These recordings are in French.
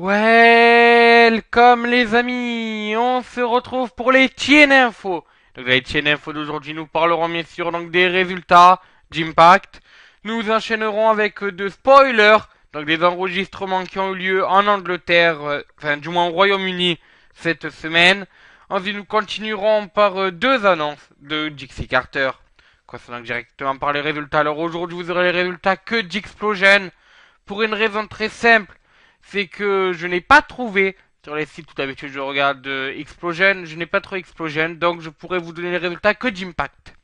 Welcome les amis, on se retrouve pour les TN Info. Donc les TN Info d'aujourd'hui, nous parlerons bien sûr donc des résultats d'Impact. Nous enchaînerons avec deux spoilers, donc des enregistrements qui ont eu lieu en Angleterre, enfin du moins au Royaume-Uni cette semaine. Ensuite nous continuerons par deux annonces de Dixie Carter, concernant directement par les résultats. Alors aujourd'hui vous aurez les résultats que d'Explosion, pour une raison très simple. C'est que je n'ai pas trouvé sur les sites où d'habitude je regarde Explosion, je n'ai pas trouvé Explosion, donc je pourrais vous donner les résultats que d'Impact.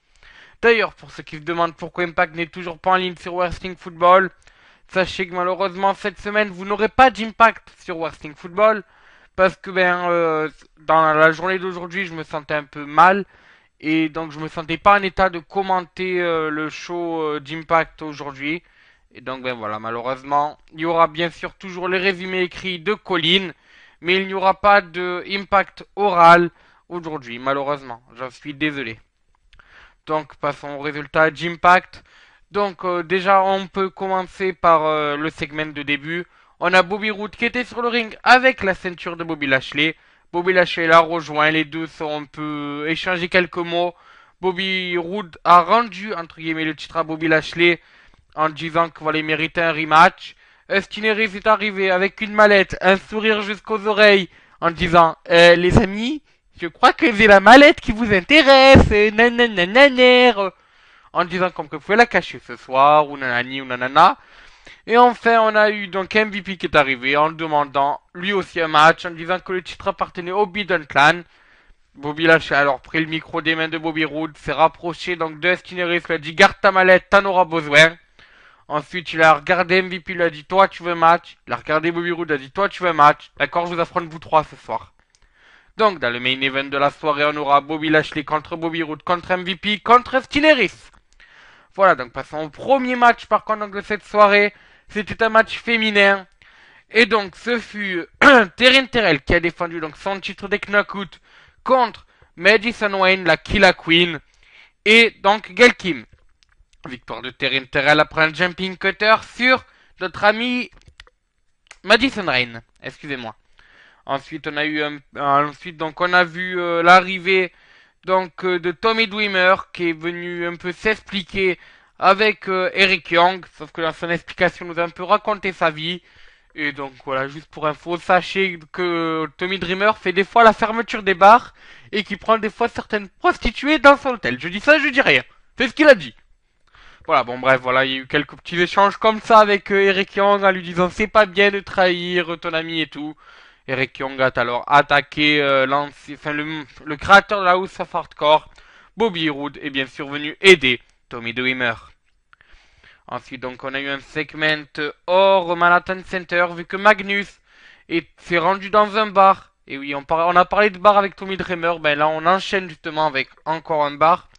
D'ailleurs, pour ceux qui se demandent pourquoi Impact n'est toujours pas en ligne sur Wrestling Football, sachez que malheureusement cette semaine vous n'aurez pas d'Impact sur Wrestling Football, parce que dans la journée d'aujourd'hui je me sentais un peu mal, et donc je me sentais pas en état de commenter le show d'Impact aujourd'hui. Et donc voilà, malheureusement, il y aura bien sûr toujours les résumés écrits de Colin, mais il n'y aura pas de impact oral aujourd'hui, malheureusement. J'en suis désolé. Donc passons au résultat d'Impact. Donc déjà, on peut commencer par le segment de début. On a Bobby Roode qui était sur le ring avec la ceinture de Bobby Lashley. Bobby Lashley l'a rejoint, les deux sont un peu échangé quelques mots. Bobby Roode a rendu entre guillemets le titre à Bobby Lashley en disant que voilà, il méritait un rematch. Stineris est arrivé avec une mallette, un sourire jusqu'aux oreilles, en disant les amis, je crois que c'est la mallette qui vous intéresse, nananananer, en disant comme que vous pouvez la cacher ce soir, ou nanani, ou nanana. Et enfin, on a eu donc MVP qui est arrivé en demandant lui aussi un match, en disant que le titre appartenait au Bidon Clan. Bobby Lashley a alors pris le micro des mains de Bobby Roode, s'est rapproché donc de Stineris, lui a dit garde ta mallette, t'en auras besoin. Ensuite, il a regardé MVP, il a dit toi tu veux un match. Il a regardé Bobby Roode, il a dit toi tu veux un match. D'accord, je vous affronte vous trois ce soir. Donc, dans le main event de la soirée, on aura Bobby Lashley contre Bobby Roode, contre MVP, contre Stineris. Voilà, donc passons au premier match par contre de cette soirée. C'était un match féminin. Et donc, ce fut Taryn Terrell qui a défendu donc son titre des Knockout contre Madison Wayne, la Killa Queen. Et donc, Gail Kim. Victoire de Taryn Terrell après un jumping cutter sur notre ami Madison Rain. Excusez-moi. Ensuite, on a vu l'arrivée de Tommy Dreamer qui est venu un peu s'expliquer avec Eric Young. Sauf que dans son explication, nous a un peu raconté sa vie. Et donc voilà, juste pour info, sachez que Tommy Dreamer fait des fois la fermeture des bars et qu'il prend des fois certaines prostituées dans son hôtel. Je dis ça, je dis rien. C'est ce qu'il a dit. Voilà, bon bref, voilà, il y a eu quelques petits échanges comme ça avec Eric Young en lui disant c'est pas bien de trahir ton ami et tout. Eric Young a alors attaqué le créateur de la House of Hardcore, Bobby Roode, est bien sûr venu aider Tommy Dreamer. Ensuite, donc, on a eu un segment hors Manhattan Center, vu que Magnus s'est rendu dans un bar. Et oui, on a parlé de bar avec Tommy Dreamer, ben là on enchaîne justement avec encore un bar.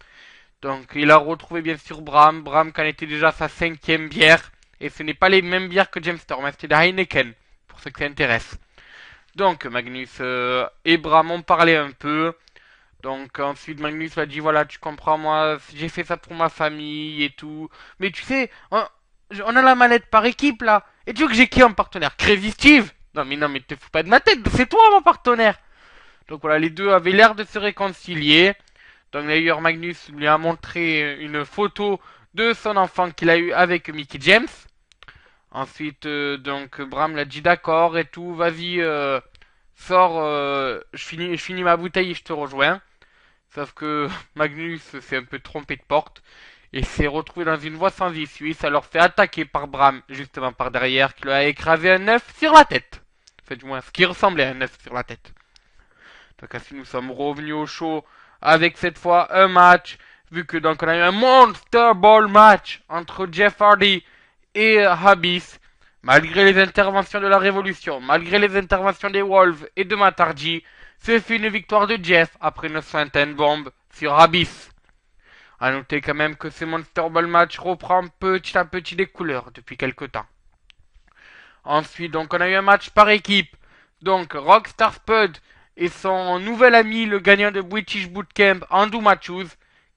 Donc il a retrouvé bien sûr Bram qui en était déjà sa 5e bière. Et ce n'est pas les mêmes bières que James Storm, c'était des Heineken, pour ceux que ça intéresse. Donc Magnus et Bram ont parlé un peu. Donc ensuite Magnus a dit voilà tu comprends moi j'ai fait ça pour ma famille et tout. Mais tu sais on a la mallette par équipe là. Et tu veux que j'ai qui en partenaire? Crazy Steve? Non mais te fous pas de ma tête, c'est toi mon partenaire. Donc voilà les deux avaient l'air de se réconcilier. Donc d'ailleurs Magnus lui a montré une photo de son enfant qu'il a eu avec Mickey James. Ensuite donc Bram l'a dit d'accord et tout, vas-y sors, je finis ma bouteille et je te rejoins. Sauf que Magnus s'est un peu trompé de porte et s'est retrouvé dans une voie sans issue. Ça leur fait attaquer par Bram justement par derrière qui lui a écrasé un œuf sur la tête. Enfin du moins ce qui ressemblait à un œuf sur la tête. Donc ainsi nous sommes revenus au show avec cette fois un match, vu que donc on a eu un Monster Ball match entre Jeff Hardy et Abyss. Malgré les interventions de la Révolution, malgré les interventions des Wolves et de Matt Hardy, ce fut une victoire de Jeff après une Swanton Bomb sur Abyss. A noter quand même que ce Monster Ball match reprend petit à petit des couleurs depuis quelque temps. Ensuite, donc on a eu un match par équipe. Donc Rockstar Spud et son nouvel ami, le gagnant de British Bootcamp, Andrew Matthews,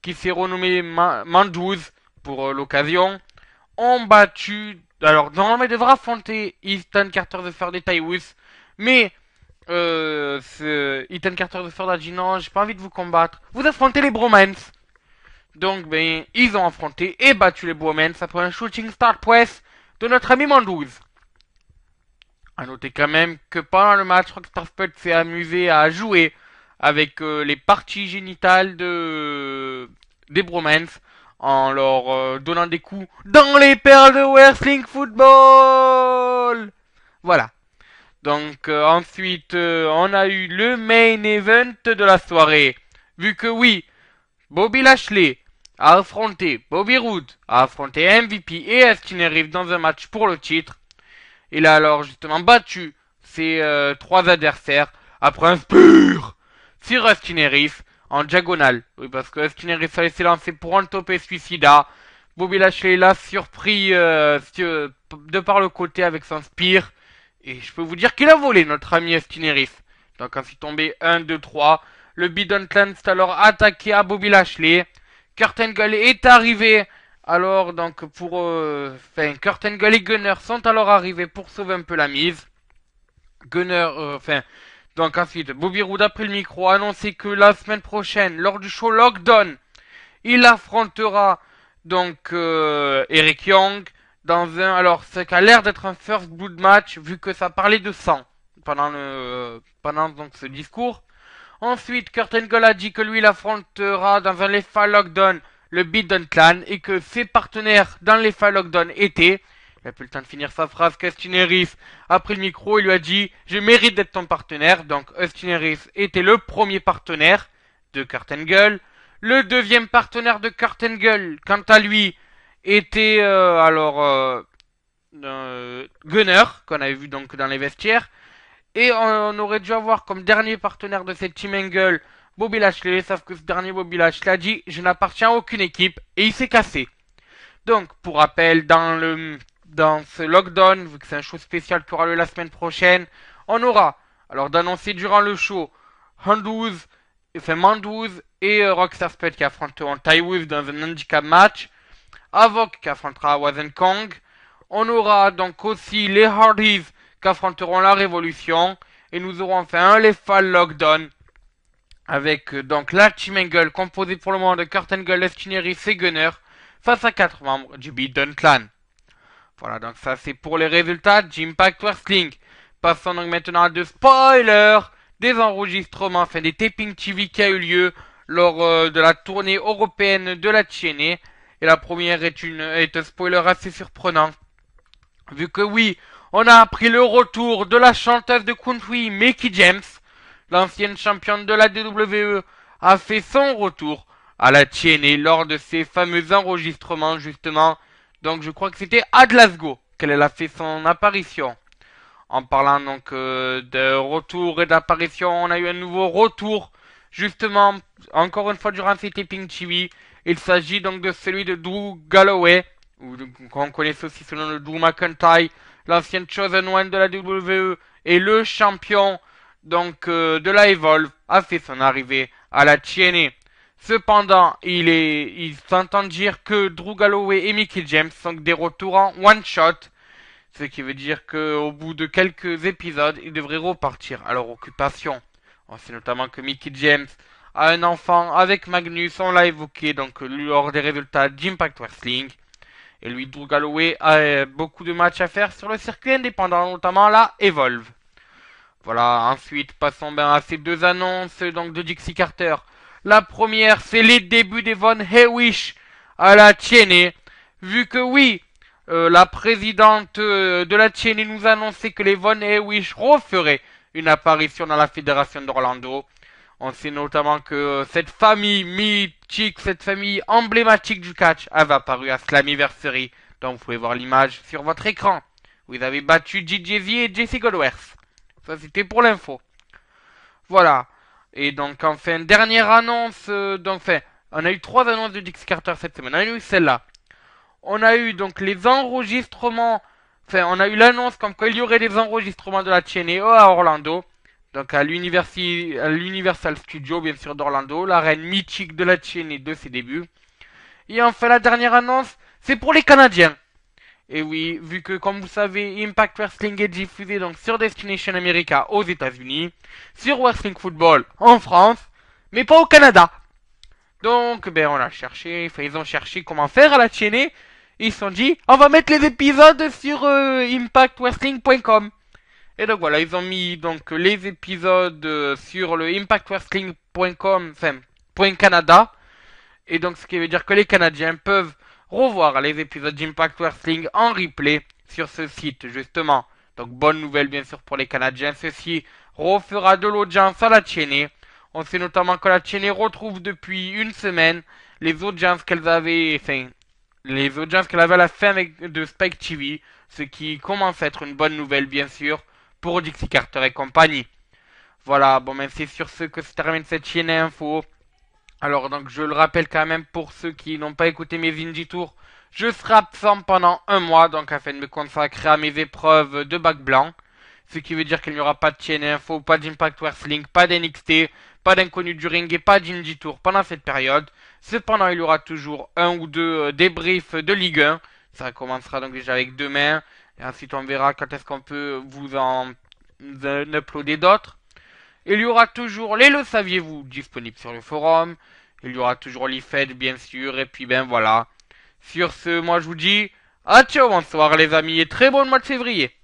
qui s'est renommé Mandous pour l'occasion, ont battu. Alors, normalement, il devra affronter Easton Carter de Third et Tyrus, Mais Ethan Carter de Ford a dit non, j'ai pas envie de vous combattre. Vous affrontez les Bromance. Donc, ben, ils ont affronté et battu les Bromance après un shooting star press de notre ami Mandouze. A noter quand même que pendant le match, Rockstar Spud s'est amusé à jouer avec les parties génitales des Bromance en leur donnant des coups dans les perles de Wrestling Football. Voilà. Donc ensuite, on a eu le main event de la soirée. Vu que oui, Bobby Lashley a affronté Bobby Roode, a affronté MVP et Austin Aries dans un match pour le titre. Il a alors justement battu ses trois adversaires après un spear sur Austin Aries en diagonale. Oui, parce que Austin Aries a laissé lancer pour un topé suicida. Bobby Lashley l'a surpris de par le côté avec son spear. Et je peux vous dire qu'il a volé notre ami Austin Aries. Donc ensuite tombé 1, 2, 3. Le Bidon Clan s'est alors attaqué à Bobby Lashley. Kurt Angle est arrivé. Alors donc pour Kurt Angle et Gunner sont alors arrivés pour sauver un peu la mise. Gunner donc ensuite Bobby Roode a pris le micro, a annoncé que la semaine prochaine lors du show Lockdown, il affrontera donc Eric Young dans un alors ce qui a l'air d'être un first blood match vu que ça parlait de sang pendant donc ce discours. Ensuite, Kurt Angle a dit que lui, il affrontera dans un Lefa Lockdown le Bidon Clan et que ses partenaires dans le Lefa Lockdown étaient... Il a plus le temps de finir sa phrase qu'Austin Aries a pris le micro et lui a dit « Je mérite d'être ton partenaire ». Donc, Austin Aries était le premier partenaire de Kurt Angle. Le deuxième partenaire de Kurt Angle, quant à lui, était Gunner, qu'on avait vu donc dans les vestiaires. Et on aurait dû avoir comme dernier partenaire de cette Team Angle Bobby Lashley, sauf que ce dernier Bobby Lashley a dit je n'appartiens à aucune équipe et il s'est cassé. Donc pour rappel, dans ce lockdown, vu que c'est un show spécial qui aura lieu la semaine prochaine, on aura alors d'annoncer durant le show Mandouze et Rockstar Spud qui affronteront Ty Wolf dans un handicap match, Avoc qui affrontera Wazen Kong. On aura donc aussi les Hardys qui affronteront la Révolution. Et nous aurons enfin un Lethal Lockdown avec donc la Team Angle composée pour le moment de Kurt Angle, Austin Aries et Gunner face à 4 membres du Bidon Clan. Voilà, donc ça c'est pour les résultats d'Impact Wrestling. Passons donc maintenant à deux spoilers des enregistrements, enfin des taping TV qui a eu lieu lors de la tournée européenne de la TNA. Et la première est un spoiler assez surprenant. Vu que oui, on a appris le retour de la chanteuse de country Mickie James. L'ancienne championne de la WWE a fait son retour à la TNA lors de ses fameux enregistrements justement. Donc je crois que c'était à Glasgow qu'elle a fait son apparition. En parlant donc de retour et d'apparition, on a eu un nouveau retour justement encore une fois durant ces taping TV. Il s'agit donc de celui de Drew Galloway, ou qu'on connaît aussi sous le nom de Drew McIntyre, l'ancienne Chosen One de la WWE et le champion donc de la Evolve, a fait son arrivée à la TNA. Cependant, il s'entend dire que Drew Galloway et Mickie James sont des retours en one shot, ce qui veut dire qu'au bout de quelques épisodes, ils devraient repartir à leur occupation. On sait notamment que Mickie James a un enfant avec Magnus, on l'a évoqué donc lors des résultats d'Impact Wrestling. Et lui, Drew Galloway a beaucoup de matchs à faire sur le circuit indépendant, notamment la Evolve. Voilà, ensuite passons à ces deux annonces donc de Dixie Carter. La première, c'est les débuts d'Evon Hewish à la TNA. Vu que oui, la présidente de la TNA nous a annoncé que les Von Hewish referaient une apparition dans la fédération d'Orlando. On sait notamment que cette famille mythique, cette famille emblématique du catch avait apparu à Slammiversary. Donc vous pouvez voir l'image sur votre écran. Vous avez battu GJZ et Jesse Goldworth. Ça c'était pour l'info. Voilà. Et donc enfin, dernière annonce. On a eu 3 annonces de Dixie Carter cette semaine. On a eu celle-là. On a eu donc les enregistrements. Enfin, on a eu l'annonce comme quoi il y aurait des enregistrements de la TNA à Orlando. Donc à l'Universal Studio, bien sûr, d'Orlando, l'arène mythique de la TNA de ses débuts. Et enfin, la dernière annonce, c'est pour les Canadiens. Et oui, vu que comme vous savez, Impact Wrestling est diffusé donc sur Destination America aux États-Unis, sur Wrestling Football en France, mais pas au Canada. Donc, ben on a cherché, enfin ils ont cherché comment faire à la chaîner. Ils se sont dit, on va mettre les épisodes sur impactwrestling.com. Et donc voilà, ils ont mis donc les épisodes sur le impactwrestling.com, enfin .canada. Et donc ce qui veut dire que les Canadiens peuvent revoir les épisodes d'Impact Wrestling en replay sur ce site justement. Donc bonne nouvelle bien sûr pour les Canadiens, ceci refera de l'audience à la chaîne. On sait notamment que la chaîne retrouve depuis une semaine les audiences qu'elle avait, enfin les audiences qu'elle avait à la fin de Spike TV, ce qui commence à être une bonne nouvelle bien sûr pour Dixie Carter et compagnie. Voilà, bon ben c'est sur ce que se termine cette chaîne info. Alors donc je le rappelle quand même pour ceux qui n'ont pas écouté mes Indie Tours, je serai absent pendant un mois donc afin de me consacrer à mes épreuves de bac blanc. Ce qui veut dire qu'il n'y aura pas de chaîne info, pas d'Impact Wrestling, pas d'NXT, pas d'inconnu du ring et pas d'Indie Tour pendant cette période. Cependant il y aura toujours un ou deux débriefs de Ligue 1. Ça commencera donc déjà avec demain. Et ensuite on verra quand est-ce qu'on peut vous en uploader d'autres. Il y aura toujours les Le Saviez-vous disponibles sur le forum. Il y aura toujours l'IFED bien sûr. Et puis ben voilà. Sur ce, moi je vous dis à ciao, bonsoir les amis et très bon mois de février.